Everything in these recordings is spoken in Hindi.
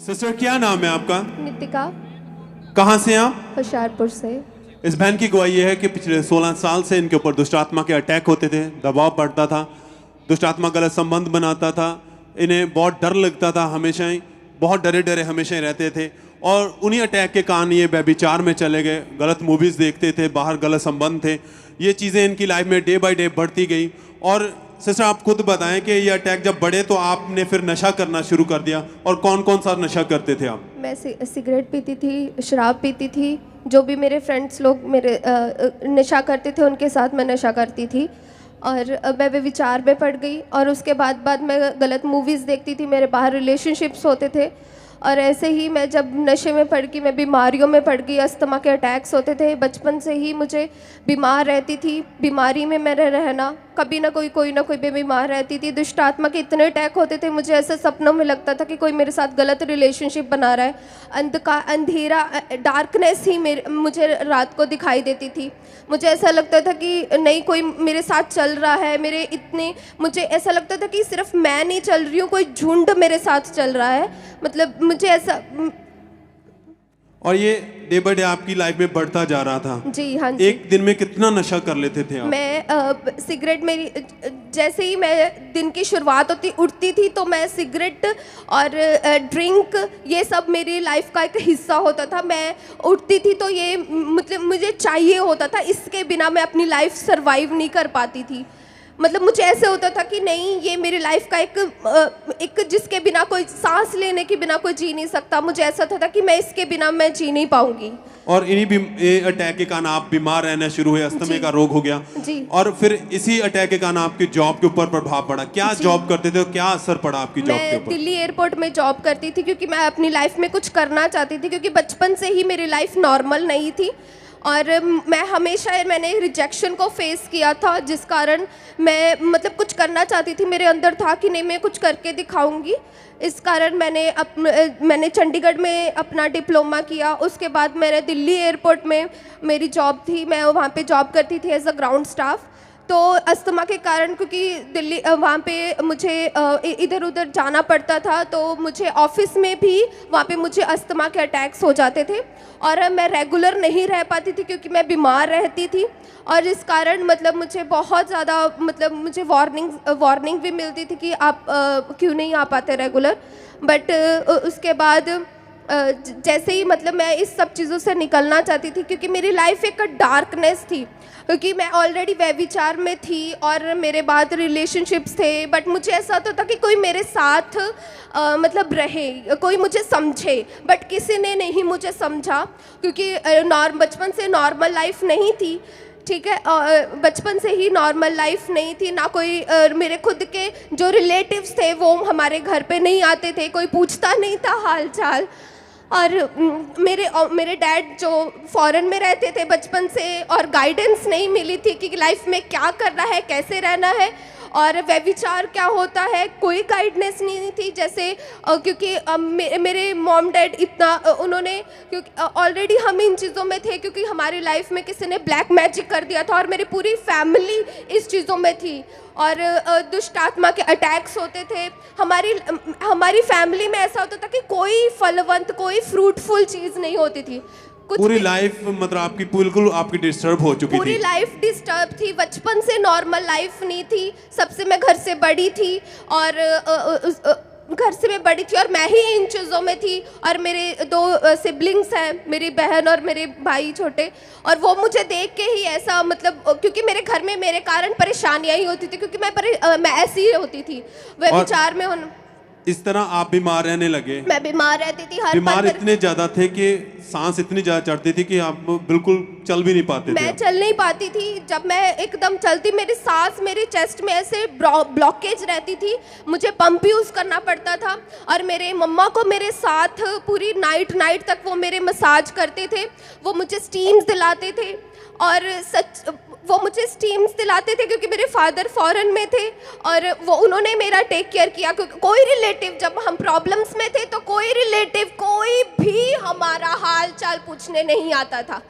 सिस्टर क्या नाम है आपका? नितिका। कहाँ से आप? होशियारपुर से। इस बहन की गवाही ये है कि पिछले 16 साल से इनके ऊपर दुष्ट आत्मा के अटैक होते थे, दबाव पड़ता था, दुष्ट आत्मा गलत संबंध बनाता था, इन्हें बहुत डर लगता था, हमेशा ही बहुत डरे डरे हमेशा ही रहते थे। और उन्हीं अटैक के कारण ये व्यभिचार में चले गए, गलत मूवीज़ देखते थे, बाहर गलत संबंध थे। ये चीज़ें इनकी लाइफ में डे बाय डे बढ़ती गई। और सिस्टर आप खुद बताएं कि ये अटैक जब बढ़े तो आपने फिर नशा करना शुरू कर दिया, और कौन कौन सा नशा करते थे आप? मैं सिगरेट पीती थी, शराब पीती थी, जो भी मेरे फ्रेंड्स लोग मेरे नशा करते थे उनके साथ मैं नशा करती थी। और मैं विचार में पड़ गई, और उसके बाद मैं गलत मूवीज़ देखती थी, मेरे बाहर रिलेशनशिप्स होते थे। और ऐसे ही मैं जब नशे में पड़ गई, मैं बीमारियों में पड़ गई, अस्थमा के अटैक्स होते थे। बचपन से ही मुझे बीमार रहती थी, बीमारी में मेरा रहना, कभी ना कोई मैं बीमार रहती थी। दुष्ट आत्मा के इतने अटैक होते थे, मुझे ऐसे सपनों में लगता था कि कोई मेरे साथ गलत रिलेशनशिप बना रहा है। अंधेरा, डार्कनेस ही मुझे रात को दिखाई देती थी। मुझे ऐसा लगता था कि नहीं, कोई मेरे साथ चल रहा है। मुझे ऐसा लगता था कि सिर्फ मैं नहीं चल रही हूँ, कोई झुंड मेरे साथ चल रहा है। मतलब मुझे ऐसा। और ये डे बाय डे आपकी लाइफ में बढ़ता जा रहा था। जी हाँ जी। एक दिन में कितना नशा कर लेते थे आप? मैं सिगरेट, मेरी जैसे ही मैं दिन की शुरुआत उठती थी तो मैं सिगरेट और ड्रिंक, ये सब मेरी लाइफ का एक हिस्सा होता था। मैं उठती थी तो ये मतलब मुझे चाहिए होता था, इसके बिना मैं अपनी लाइफ सरवाइव नहीं कर पाती थी। मतलब मुझे ऐसे होता था कि नहीं, ये मेरी लाइफ का एक जिसके बिना कोई, सांस लेने के बिना कोई जी नहीं सकता। मुझे ऐसा था कि मैं इसके बिना मैं जी नहीं पाऊंगी। और इन्हीं अटैक के कारण आप बीमार रहना शुरू हुए, अस्थमा का रोग हो गया जी। और फिर इसी अटैक के कारण आपकी जॉब के ऊपर प्रभाव पड़ा। क्या जॉब करते थे और क्या असर पड़ा आपकी जॉब के ऊपर? मैं दिल्ली एयरपोर्ट में जॉब करती थी, क्योंकि मैं अपनी लाइफ में कुछ करना चाहती थी, क्योंकि बचपन से ही मेरी लाइफ नॉर्मल नहीं थी। और मैंने रिजेक्शन को फेस किया था, जिस कारण मैं मतलब कुछ करना चाहती थी, मेरे अंदर था कि नहीं मैं कुछ करके दिखाऊंगी। इस कारण मैंने चंडीगढ़ में अपना डिप्लोमा किया। उसके बाद मैंने दिल्ली एयरपोर्ट में मेरी जॉब थी, मैं वहाँ पे जॉब करती थी एज अ ग्राउंड स्टाफ। तो अस्थमा के कारण, क्योंकि वहाँ पे मुझे इधर उधर जाना पड़ता था, तो मुझे ऑफिस में भी वहाँ पे मुझे अस्थमा के अटैक्स हो जाते थे। और मैं रेगुलर नहीं रह पाती थी, क्योंकि मैं बीमार रहती थी। और इस कारण मतलब मुझे बहुत ज़्यादा मुझे वार्निंग भी मिलती थी कि आप क्यों नहीं आ पाते रेगुलर। बट उसके बाद जैसे ही मैं इस सब चीज़ों से निकलना चाहती थी, क्योंकि मेरी लाइफ एक डार्कनेस थी, क्योंकि मैं ऑलरेडी व्यभिचार में थी और मेरे बाद रिलेशनशिप्स थे। बट मुझे ऐसा होता था कि कोई मेरे साथ रहे, कोई मुझे समझे, बट किसी ने नहीं मुझे समझा, क्योंकि बचपन से नॉर्मल लाइफ नहीं थी। ठीक है, बचपन से ही नॉर्मल लाइफ नहीं थी ना। कोई मेरे खुद के जो रिलेटिव्स थे वो हमारे घर पे नहीं आते थे, कोई पूछता नहीं था हाल चाल। और मेरे डैड जो फॉरेन में रहते थे बचपन से, और गाइडेंस नहीं मिली थी कि लाइफ में क्या करना है, कैसे रहना है, और व्यभिचार क्या होता है, कोई गाइडेंस नहीं थी। जैसे क्योंकि मेरे मॉम डैड इतना उन्होंने, क्योंकि ऑलरेडी हम इन चीज़ों में थे, क्योंकि हमारी लाइफ में किसी ने ब्लैक मैजिक कर दिया था, और मेरी पूरी फैमिली इस चीज़ों में थी। और दुष्ट आत्मा के अटैक्स होते थे। हमारी फैमिली में ऐसा होता था कि कोई फलवंत, कोई फ्रूटफुल चीज़ नहीं होती थी। पूरी लाइफ आपकी बिल्कुल आपकी डिस्टर्ब हो चुकी थी। पूरी लाइफ डिस्टर्ब थी, बचपन से नॉर्मल लाइफ नहीं थी। सबसे मैं घर से बड़ी थी, और मैं ही इन चीज़ों में थी। और मेरे 2 सिबलिंग्स हैं, मेरी बहन और मेरे भाई छोटे, और वो मुझे देख के ही ऐसा क्योंकि मेरे घर में मेरे कारण परेशानियाँ ही होती थी, क्योंकि मैं ऐसी ही होती थी, वे विचार में होना। इस तरह आप बीमार रहने लगे? मैं बीमार रहती थी, बीमार इतने ज्यादा थे कि सांस इतनी ज्यादा चढ़ती थी कि आप बिल्कुल चल भी नहीं पाते थे। मैं चल नहीं पाती थी। जब मैं एकदम चलती, मेरी सांस मेरे चेस्ट में ऐसे ब्लॉकेज रहती थी, मुझे पंप यूज करना पड़ता था। और मेरे मम्मा को मेरे साथ पूरी नाइट तक वो मेरे मसाज करते थे, वो मुझे स्टीम्स दिलाते थे। और वो मुझे स्टीम्स दिलाते थे क्योंकि मेरे फादर फॉरेन में थे, और उन्होंने मेरा टेक केयर किया। क्योंकि कोई रिलेटिव, जब हम प्रॉब्लम्स में थे तो कोई रिलेटिव, कोई भी हमारा हाल चाल पूछने नहीं आता था।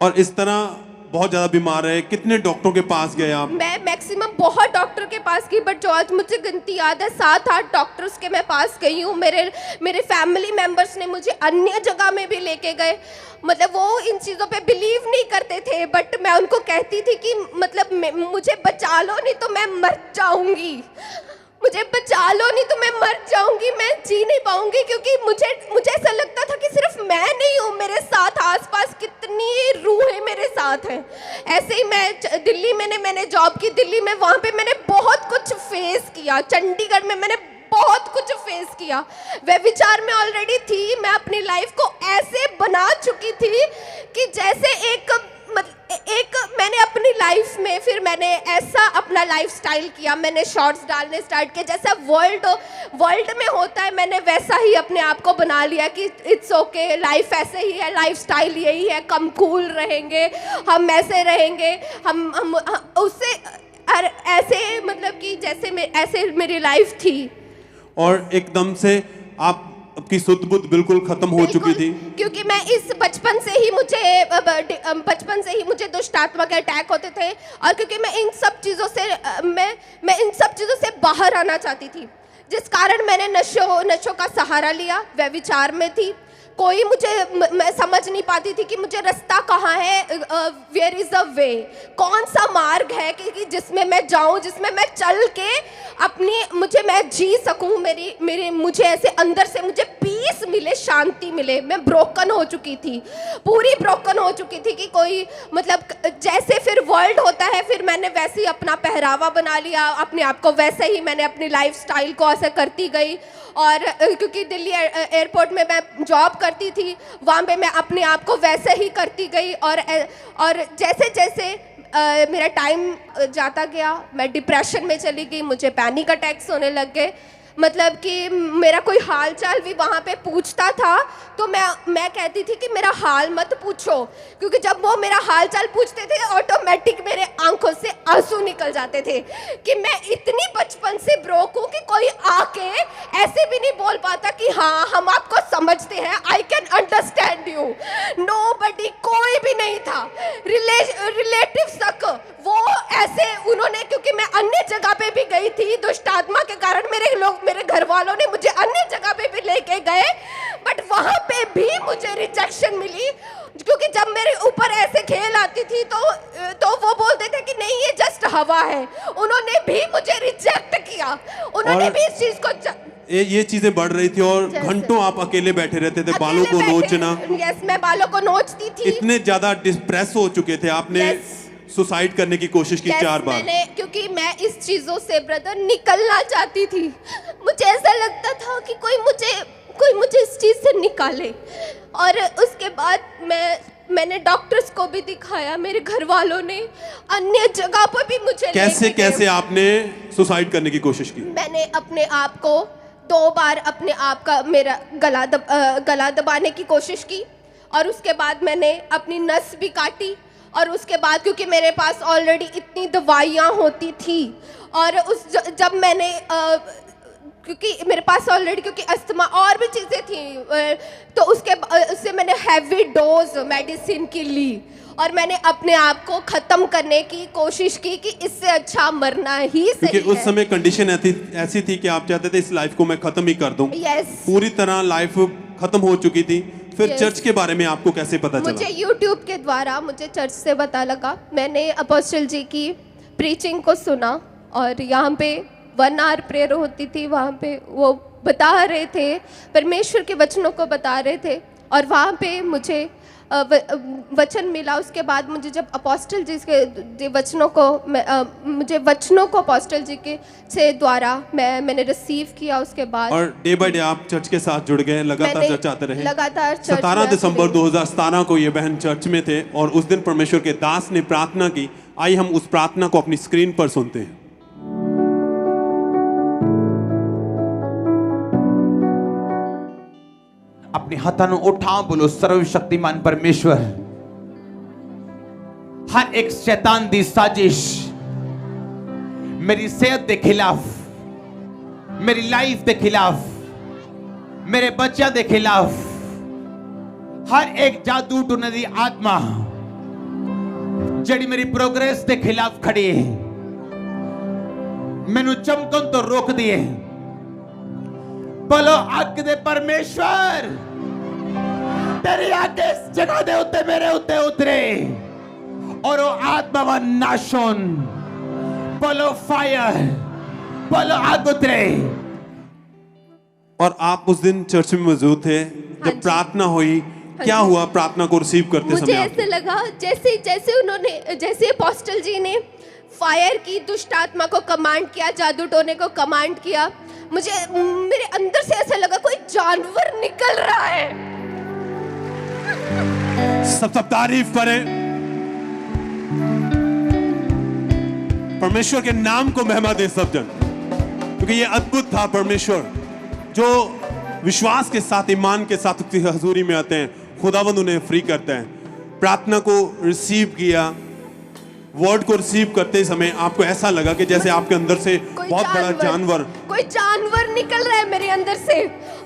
और इस तरह बहुत ज़्यादा बीमार है। कितने डॉक्टरों के पास गए आप? मैं मैक्सिमम बहुत डॉक्टर के पास गई, बट जो आज मुझे गिनती याद है 7-8 डॉक्टर्स के मैं पास गई हूँ। मेरे फैमिली मेम्बर्स ने मुझे अन्य जगह में भी लेके गए, मतलब वो इन चीज़ों पे बिलीव नहीं करते थे, बट मैं उनको कहती थी कि मतलब मुझे बचा लो नहीं तो मैं मर जाऊंगी, मुझे बचा लो नहीं तो मैं मर जाऊंगी, मैं जी नहीं पाऊंगी। क्योंकि मुझे ऐसा लगता था कि सिर्फ मैं नहीं हूँ, मेरे साथ आसपास कितनी रूहें मेरे साथ हैं। ऐसे ही मैं दिल्ली में मैंने जॉब की, दिल्ली में, वहाँ पे मैंने बहुत कुछ फेस किया। चंडीगढ़ में मैंने बहुत कुछ फेस किया। वह विचार में ऑलरेडी थी, मैं अपनी लाइफ को ऐसे बना चुकी थी कि जैसे एक मैंने अपनी लाइफ में फिर मैंने ऐसा अपना लाइफस्टाइल किया, मैंने शॉर्ट्स डालने स्टार्ट किए, जैसा वर्ल्ड में होता है मैंने वैसा ही अपने आप को बना लिया कि इट्स ओके, लाइफ ऐसे ही है, लाइफस्टाइल यही है, कम कूल रहेंगे, हम ऐसे रहेंगे, हम उससे ऐसे, मतलब कि जैसे ऐसे मेरी लाइफ थी। और एकदम से आपकी सुध बुध बिल्कुल खत्म हो चुकी थी, क्योंकि मैं इस बचपन से ही मुझे दुष्ट आत्मा के अटैक होते थे, और क्योंकि मैं इन सब चीज़ों से मैं इन सब चीज़ों से बाहर आना चाहती थी, जिस कारण मैंने नशों का सहारा लिया। वह विचार में थी, कोई मैं समझ नहीं पाती थी कि मुझे रास्ता कहाँ है, वेयर इज़ द वे, कौन सा मार्ग है कि जिसमें मैं जाऊँ, जिसमें मैं चल के मैं जी सकूँ, मुझे ऐसे अंदर से मुझे पीस मिले, शांति मिले। मैं ब्रोकन हो चुकी थी, पूरी ब्रोकन हो चुकी थी कि कोई, मतलब जैसे फिर वर्ल्ड होता है, फिर मैंने वैसे ही अपना पहरावा बना लिया, अपने आप को वैसे ही मैंने अपनी लाइफ स्टाइल को ऐसे करती गई। और क्योंकि दिल्ली एयरपोर्ट में मैं जॉब करती थी, वहाँ पे मैं अपने आप को वैसे ही करती गई, और जैसे जैसे मेरा टाइम जाता गया, मैं डिप्रेशन में चली गई, मुझे पैनिक अटैक्स होने लग गए। मतलब कि मेरा कोई हाल चाल भी वहाँ पे पूछता था तो मैं कहती थी कि मेरा हाल मत पूछो, क्योंकि जब वो मेरा हाल चाल पूछते थे ऑटोमेटिक मेरे आंखों से आंसू निकल जाते थे कि मैं इतनी बचपन से ब्रोक हूँ कि कोई आके ऐसे भी नहीं बोल पाता कि हाँ हम आपको समझते हैं, I can understand you. Nobody, कोई भी नहीं था, रिलेटिव्स तक वो ऐसे, उन्होंने, क्योंकि मैं अन्य जगह पे भी गई थी दुष्ट आत्मा के कारण, मेरे घर वालों ने मुझे अन्य जगह पे भी लेके गए, बट वहां पे भी मुझे रिजेक्शन मिली, क्योंकि जब मेरे ऊपर ऐसे खेल आती थी तो वो बोलते थे कि नहीं ये जस्ट हवा है। उन्होंने भी मुझे रिजेक्ट किया, उन्होंने भी इस चीज को ये चीजें बढ़ रही थी और घंटों आप अकेले बैठे रहते थे, बालों को नोचना। यस, मैं बालों को नोचती थी। इतने ज्यादा डिप्रेस हो चुके थे, आपने सुसाइड करने की कोशिश की 4 बार। क्योंकि मैं इस चीजों से ब्रदर निकलना चाहती थी, मुझे ऐसा लगता था कि कोई मुझे इस चीज से निकाले। और उसके बाद मैंने डॉक्टर्स को भी दिखाया, मेरे घर वालों ने अन्य जगह पर भी मुझे कैसे आपने सुसाइड करने की कोशिश की? मैंने अपने आप को 2 बार अपने आप का मेरा गला दबाने की कोशिश की, और उसके बाद मैंने अपनी नस भी काटी, और उसके बाद क्योंकि मेरे पास ऑलरेडी इतनी दवाइयाँ होती थी, और जब मैंने क्योंकि मेरे पास ऑलरेडी, क्योंकि अस्थमा और भी चीज़ें थी, तो उससे मैंने हैवी डोज मेडिसिन की ली, और मैंने अपने आप को ख़त्म करने की कोशिश की कि इससे अच्छा मरना ही सही है। क्योंकि उस समय कंडीशन ऐसी थी कि आप चाहते थे इस लाइफ को मैं ख़त्म ही कर दूं। पूरी तरह लाइफ ख़त्म हो चुकी थी। फिर चर्च के बारे में आपको कैसे पता चला? मुझे यूट्यूब के द्वारा मुझे चर्च से पता लगा। मैंने अपोस्टल जी की प्रीचिंग को सुना, और यहाँ पे 1 आवर प्रेयर होती थी, वहाँ पे वो बता रहे थे, परमेश्वर के वचनों को बता रहे थे, और वहाँ पे मुझे वचन मिला। उसके बाद मुझे जब अपोस्टल जी के वचनों को मुझे वचनों को अपोस्टल जी के से द्वारा मैंने रिसीव किया, उसके बाद और डे बाय डे आप चर्च के साथ जुड़ गए, लगातार चर्च आते रहे। लगातार 17 दिसंबर 2017 को ये बहन चर्च में थे, और उस दिन परमेश्वर के दास ने प्रार्थना की। आइए हम उस प्रार्थना को अपनी स्क्रीन पर सुनते हैं। अपने हाथों को उठा, बोलो सर्वशक्तिमान परमेश्वर, हर एक शैतान दी साजिश मेरी सेहत के खिलाफ, मेरी लाइफ के खिलाफ, मेरे बच्चा के खिलाफ, हर एक जादू टूने दी आत्मा जड़ी मेरी प्रोग्रेस के खिलाफ खड़ी है, मैनू चमकन तो रोक दिए। बोलो अग दे परमेश्वर तेरी अग इस जगह दे उत्ते मेरे उत्ते उतरे और वो आत्मा व नाशोन। बोलो फायर, बोलो आग उतरे। और आप उस दिन चर्च में मौजूद थे हाँ जब जी। प्रार्थना हुई, क्या जी। हुआ प्रार्थना को रिसीव करते मुझे समय ऐसे लगा जैसे अपोस्टल जी ने फायर की, दुष्ट आत्मा को कमांड किया, जादू टोने को कमांड किया, मुझे मेरे अंदर से ऐसा लगा कोई जानवर निकल रहा है। सब तारीफ करें, परमेश्वर के नाम को महिमा दे सब जन, क्योंकि ये अद्भुत था। परमेश्वर जो विश्वास के साथ, ईमान के साथ उसकी हजूरी में आते हैं, खुदावंद उन्हें फ्री करते हैं। प्रार्थना को रिसीव किया, वर्ड को रिसीव करते समय आपको ऐसा लगा कि जैसे आपके अंदर से कोई बहुत बड़ा जानवर, कोई जानवर निकल रहा है मेरे अंदर से,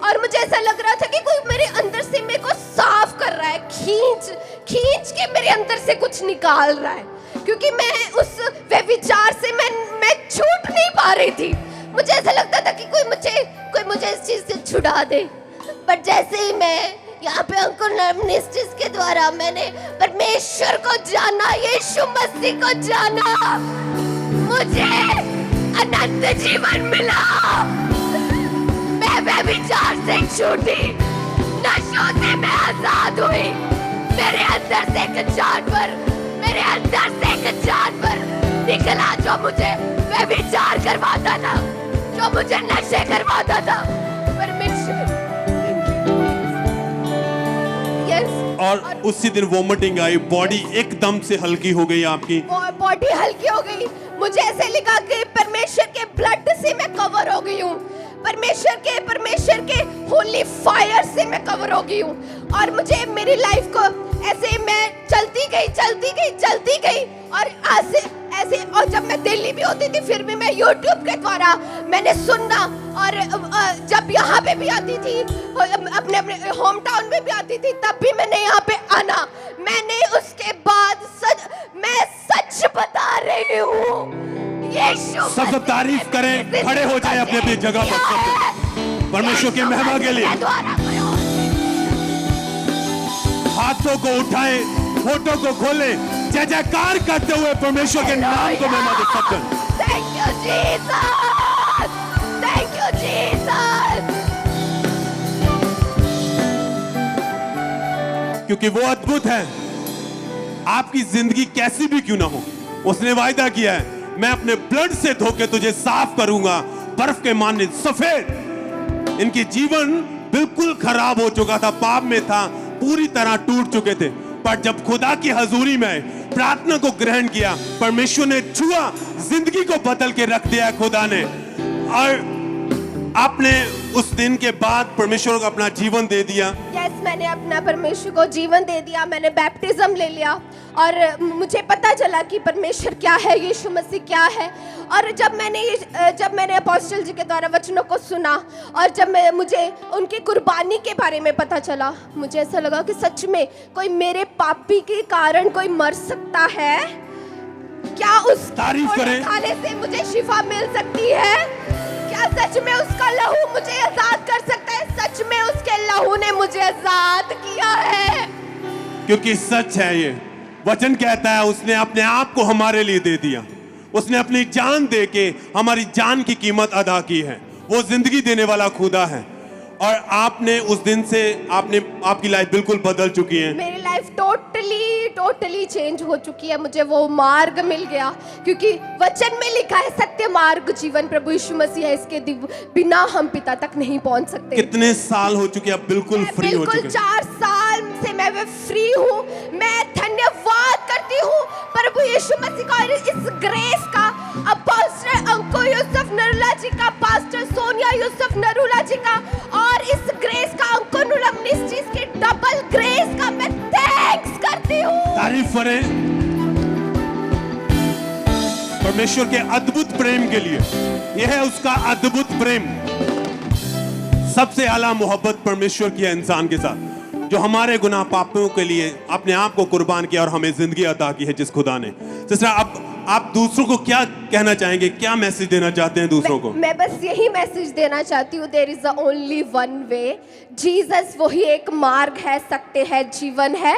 और मुझे ऐसा लग रहा था कि कोई मेरे अंदर से मेरे को साफ कर रहा है, खींच के मेरे अंदर से कुछ निकाल रहा है, क्योंकि मैं उस व्यभिचार से मैं छूट नहीं पा रही थी। मुझे ऐसा लगता था कि कोई मुझे इस चीज से छुड़ा दे। बट जैसे ही मैं यहाँ पे अंकुर मिनिस्ट्रीज के द्वारा मैंने परमेश्वर को जाना, यीशु मसीह को जाना, मुझे अनंत जीवन मिला। मैं व्यभिचार से छूटी, नशों से मैं आजाद हुई। मेरे अंदर से एक जानवर निकला जो मुझे व्यभिचार करवाता था, जो मुझे नशे करवाता था। परमेश्वर, और उसी दिन वोमिटिंग आई, बॉडी एकदम से हल्की हो गई आपकी। बॉडी हल्की हो गई। मुझे ऐसे लगा कि परमेश्वर के ब्लड से मैं कवर हो गई हूँ, परमेश्वर के होली फायर से मैं कवर हो गई हूँ। और मुझे मेरी लाइफ को ऐसे मैं चलती गई और ऐसे और जब मैं दिल्ली भी होती थी फिर भी मैं YouTube के द्वारा मैंने सुनना, और जब यहाँ पे भी आती थी, अपने होम टाउन में भी आती थी, तब भी मैंने यहाँ पे आना। मैंने उसके बाद मैं सच बता रही हूँ, यीशु सब तारीफ करें, खड़े हो जाए अपने अपनी जगह पर परमेश्वर की महिमा के लिए। हाथों को उठाएं, होठों को खोलें, जय जयकार करते हुए परमेश्वर के नाम को महिमा दे सकते हैं। Thank you Jesus, thank you Jesus, क्योंकि वो अद्भुत है। आपकी जिंदगी कैसी भी क्यों ना हो, उसने वायदा किया है, मैं अपने ब्लड से धोके तुझे साफ करूंगा, बर्फ के माने सफेद। इनकी जीवन बिल्कुल खराब हो चुका था, पाप में था, पूरी तरह टूट चुके थे। पर जब खुदा की हजूरी में प्रार्थना को ग्रहण किया, परमेश्वर ने छुआ, जिंदगी को बदल के रख दिया खुदा ने। और आपने उस दिन के बाद परमेश्वर को अपना जीवन दे दिया। यस, मैंने अपना परमेश्वर को जीवन दे दिया, मैंने बैप्टिज्म ले लिया, और मुझे पता चला कि परमेश्वर क्या है, यीशु मसीह क्या है। और जब मैंने अपोस्टल जी के द्वारा वचनों को सुना, और जब मुझे उनकी कुर्बानी के बारे में पता चला, मुझे ऐसा लगा कि सच में कोई मेरे पापी के कारण कोई मर सकता है क्या? उस तारीफ करें, खाने से मुझे शिफा मिल सकती है क्या? सच में उसका लहू मुझे आजाद कर सकता है? सच में उसके लहू ने मुझे आजाद किया है, क्योंकि सच है ये वचन कहता है, उसने अपने आप को हमारे लिए दे दिया, उसने अपनी जान दे के हमारी जान की कीमत अदा की है। वो जिंदगी देने वाला खुदा है। और आपने उस दिन से आपकी लाइफ बिल्कुल बदल चुकी है। मेरी लाइफ टोटली चेंज हो चुकी है। मुझे वो मार्ग मिल गया, क्योंकि वचन में लिखा है, सत्य मार्ग जीवन प्रभु यीशु मसीह है, इसके बिना हम पिता तक नहीं पहुंच सकते। कितने साल हो चुके, अब बिल्कुल फ्री हो चुके? 4 साल से मैं फ्री हूँ। मैं धन्यवाद करती हूँ प्रभु यीशु मसीह का, इस ग्रेस का, अपोस्टल अंकुर यूसुफ नरूला जी का, पास्टर सोनिया यूसुफ नरूला जी का, और इस ग्रेस का, अंकुर मिनिस्ट्रीज के डबल ग्रेस का मैं थैंक्स करती हूँ। तारीफ करें परमेश्वर के अद्भुत प्रेम के लिए। यह है उसका अद्भुत प्रेम। सबसे आला मोहब्बत परमेश्वर की है इंसान के साथ, जो हमारे गुनाह पापों के लिए अपने आप को कुर्बान किया और हमें जिंदगी अता की है जिस खुदा ने। जिस तरह अब आप दूसरों को क्या कहना चाहेंगे, क्या मैसेज देना चाहते हैं दूसरों को? मैं बस यही मैसेज देना चाहती हूँ, there is the only one way. Jesus वही एक मार्ग है, सत्य है, जीवन है।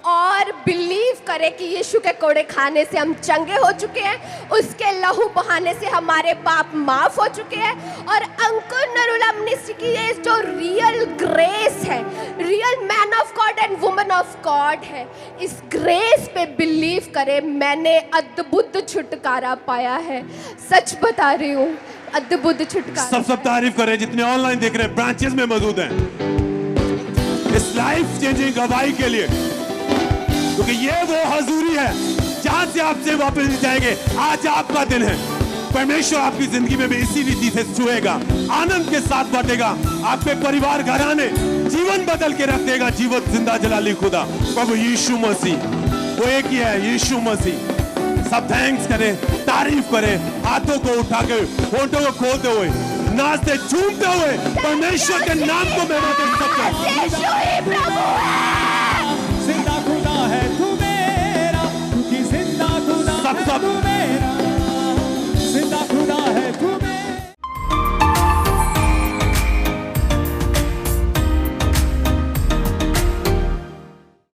और बिलीव करें कि यीशु के कोड़े खाने से हम चंगे हो चुके हैं, उसके लहू बहाने से हमारे पाप माफ हो चुके हैं। और अंकुर नरुला मिनिस्ट्री की ये जो रियल ग्रेस है, real man of God and woman of God है, इस ग्रेस पे बिलीव करें। मैंने अद्भुत छुटकारा पाया है, सच बता रही हूँ, अद्भुत छुटकारा। सब तारीफ करें जितने ऑनलाइन देख रहे हैं, ब्रांचेस में मौजूद हैं, इस लाइफ चेंजिंग गवाही के लिए, क्योंकि ये वो हजूरी है जहां से आपसे वापस नहीं जाएंगे। आज आपका दिन है, परमेश्वर आपकी जिंदगी में भी इसी रीति से छुएगा, आनंद के साथ बांटेगा, आपके परिवार घराने जीवन बदल के रख देगा। जीवन जिंदा जलाली खुदा प्रभु यीशु मसीह, वो एक ही है, यीशु मसीह। सब थैंक्स करें, तारीफ करें, हाथों को उठा के, होठों को खोलते हुए, नाचते झूमते हुए परमेश्वर के नाम को महिमा दे सकते हैं।